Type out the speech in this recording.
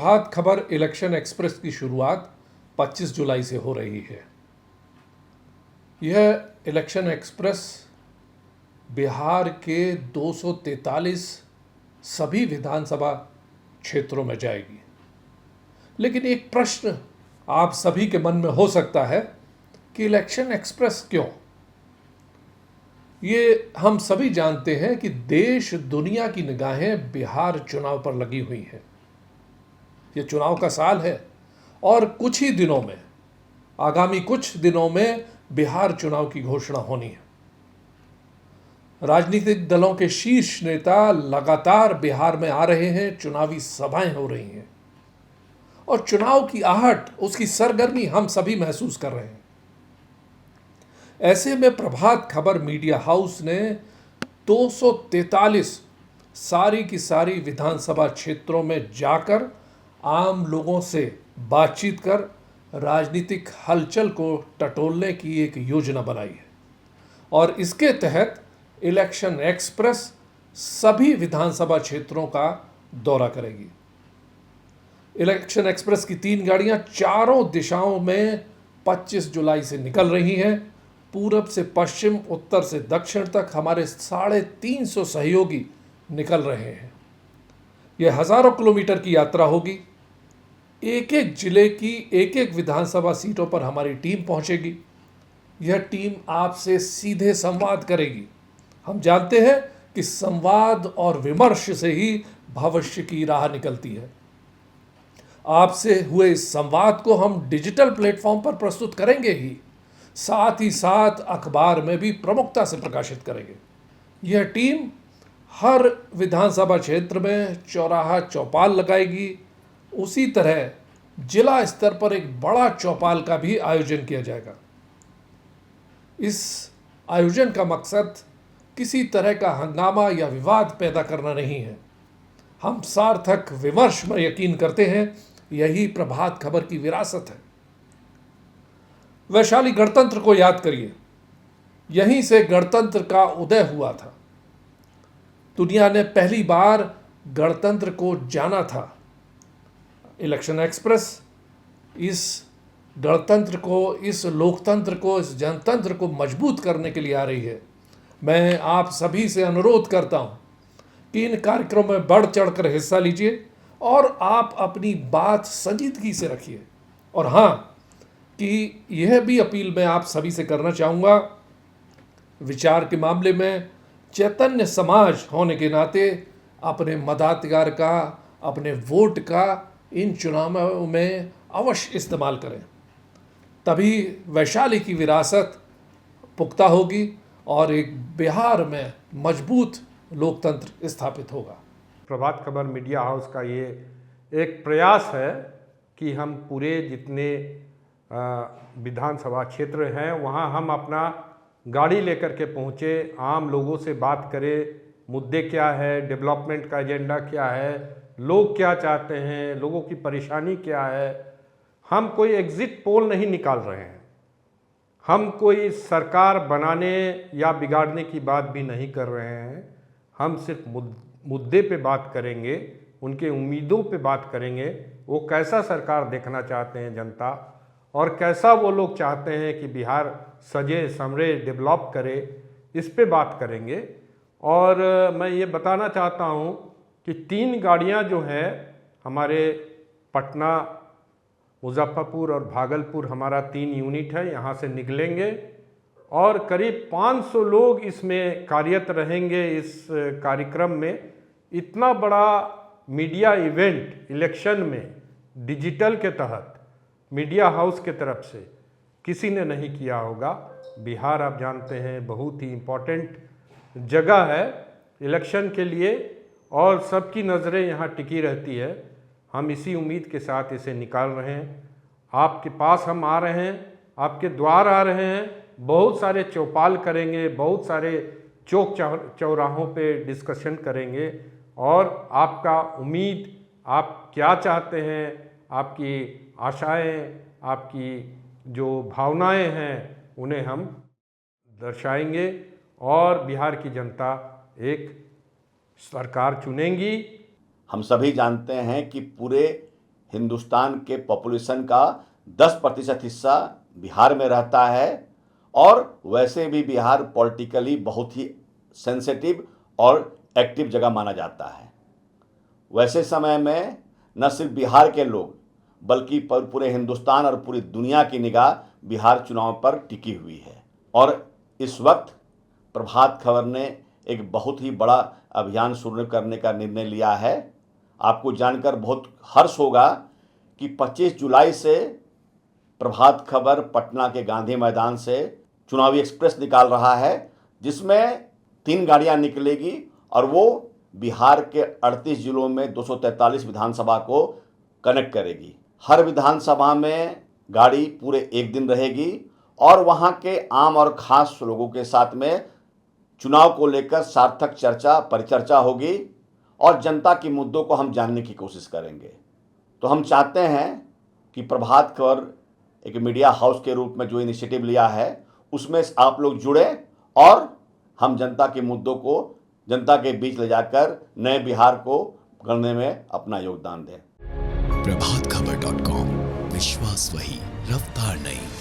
Prabhat Khabar election express की शुरुआत 25 जुलाई से हो रही है। यह इलेक्शन एक्सप्रेस बिहार के 243 सभी विधानसभा क्षेत्रों में जाएगी। लेकिन एक प्रश्न आप सभी के मन में हो सकता है कि इलेक्शन एक्सप्रेस क्यों? ये हम सभी जानते हैं कि देश दुनिया की निगाहें बिहार चुनाव पर लगी हुई हैं। ये चुनाव का साल है और कुछ ही दिनों में, आगामी कुछ दिनों में बिहार चुनाव की घोषणा होनी है। राजनीतिक दलों के शीर्ष नेता लगातार बिहार में आ रहे हैं, चुनावी सभाएं हो रही हैं और चुनाव की आहट, उसकी सरगर्मी हम सभी महसूस कर रहे हैं। ऐसे में प्रभात खबर मीडिया हाउस ने 243 सारी की सारी विधानसभा क्षेत्रों में जाकर आम लोगों से बातचीत कर राजनीतिक हलचल को टटोलने की एक योजना बनाई है और इसके तहत इलेक्शन एक्सप्रेस सभी विधानसभा क्षेत्रों का दौरा करेगी। इलेक्शन एक्सप्रेस की 3 गाड़ियां चारों दिशाओं में 25 जुलाई से निकल रही हैं। पूरब से पश्चिम, उत्तर से दक्षिण तक हमारे 350 सहयोगी निकल रहे हैं। यह हजारों किलोमीटर की यात्रा होगी। एक एक जिले की एक एक विधानसभा सीटों पर हमारी टीम पहुंचेगी। यह टीम आपसे सीधे संवाद करेगी। हम जानते हैं कि संवाद और विमर्श से ही भविष्य की राह निकलती है। आपसे हुए इस संवाद को हम डिजिटल प्लेटफॉर्म पर प्रस्तुत करेंगे ही, साथ ही साथ अखबार में भी प्रमुखता से प्रकाशित करेंगे। यह टीम हर विधानसभा क्षेत्र में चौराहा चौपाल लगाएगी। उसी तरह जिला स्तर पर एक बड़ा चौपाल का भी आयोजन किया जाएगा। इस आयोजन का मकसद किसी तरह का हंगामा या विवाद पैदा करना नहीं है। हम सार्थक विमर्श में यकीन करते हैं। यही प्रभात खबर की विरासत है। वैशाली गणतंत्र को याद करिए। यहीं से गणतंत्र का उदय हुआ था। दुनिया ने पहली बार गणतंत्र को जाना था। इलेक्शन एक्सप्रेस इस गणतंत्र को, इस लोकतंत्र को, इस जनतंत्र को मजबूत करने के लिए आ रही है। मैं आप सभी से अनुरोध करता हूं कि इन कार्यक्रमों में बढ़ चढ़कर हिस्सा लीजिए और आप अपनी बात संजीदगी से रखिए। और हाँ, कि यह भी अपील मैं आप सभी से करना चाहूँगा, विचार के मामले में चैतन्य समाज होने के नाते अपने मताधिकार का, अपने वोट का इन चुनावों में अवश्य इस्तेमाल करें। तभी वैशाली की विरासत पुख्ता होगी और एक बिहार में मजबूत लोकतंत्र स्थापित होगा। प्रभात खबर मीडिया हाउस का ये एक प्रयास है कि हम पूरे जितने विधानसभा क्षेत्र हैं वहाँ हम अपना गाड़ी लेकर के पहुँचे, आम लोगों से बात करें, मुद्दे क्या है, डेवलपमेंट का एजेंडा क्या है, लोग क्या चाहते हैं, लोगों की परेशानी क्या है। हम कोई एग्जिट पोल नहीं निकाल रहे हैं। हम कोई सरकार बनाने या बिगाड़ने की बात भी नहीं कर रहे हैं। हम सिर्फ मुद्दे पे बात करेंगे, उनके उम्मीदों पे बात करेंगे। वो कैसा सरकार देखना चाहते हैं जनता और कैसा वो लोग चाहते हैं कि बिहार सजे संवरे डेवलप करे, इस पे बात करेंगे। और मैं ये बताना चाहता हूँ कि 3 गाड़ियाँ जो हैं हमारे पटना, मुजफ्फरपुर और भागलपुर, हमारा 3 यूनिट है, यहाँ से निकलेंगे और करीब 500 लोग इसमें कार्यरत रहेंगे। इस कार्यक्रम में इतना बड़ा मीडिया इवेंट इलेक्शन में डिजिटल के तहत मीडिया हाउस के तरफ से किसी ने नहीं किया होगा। बिहार आप जानते हैं बहुत ही इम्पोर्टेंट जगह है इलेक्शन के लिए और सबकी नज़रें यहाँ टिकी रहती है। हम इसी उम्मीद के साथ इसे निकाल रहे हैं। आपके पास हम आ रहे हैं, आपके द्वार आ रहे हैं। बहुत सारे चौपाल करेंगे, बहुत सारे चौक चौराहों पे डिस्कशन करेंगे और आपका उम्मीद, आप क्या चाहते हैं, आपकी आशाएं, आपकी जो भावनाएं हैं, उन्हें हम दर्शाएंगे और बिहार की जनता एक सरकार चुनेंगी। हम सभी जानते हैं कि पूरे हिंदुस्तान के पॉपुलेशन का 10% हिस्सा बिहार में रहता है और वैसे भी बिहार पॉलिटिकली बहुत ही सेंसिटिव और एक्टिव जगह माना जाता है। वैसे समय में न सिर्फ बिहार के लोग बल्कि पूरे हिंदुस्तान और पूरी दुनिया की निगाह बिहार चुनाव पर टिकी हुई है और इस वक्त प्रभात खबर ने एक बहुत ही बड़ा अभियान शुरू करने का निर्णय लिया है। आपको जानकर बहुत हर्ष होगा कि 25 जुलाई से प्रभात खबर पटना के गांधी मैदान से चुनावी एक्सप्रेस निकाल रहा है, जिसमें 3 गाड़ियां निकलेगी और वो बिहार के 38 जिलों में 243 विधानसभा को कनेक्ट करेगी। हर विधानसभा में गाड़ी पूरे 1 दिन रहेगी और वहां के आम और खास लोगों के साथ में चुनाव को लेकर सार्थक परिचर्चा होगी और जनता के मुद्दों को हम जानने की कोशिश करेंगे। तो हम चाहते हैं कि प्रभात खबर एक मीडिया हाउस के रूप में जो इनिशिएटिव लिया है उसमें आप लोग जुड़े और हम जनता के मुद्दों को जनता के बीच ले जाकर नए बिहार को गढ़ने में अपना योगदान दें। प्रभातखबर.com, विश्वास वही, रफ्तार नहीं।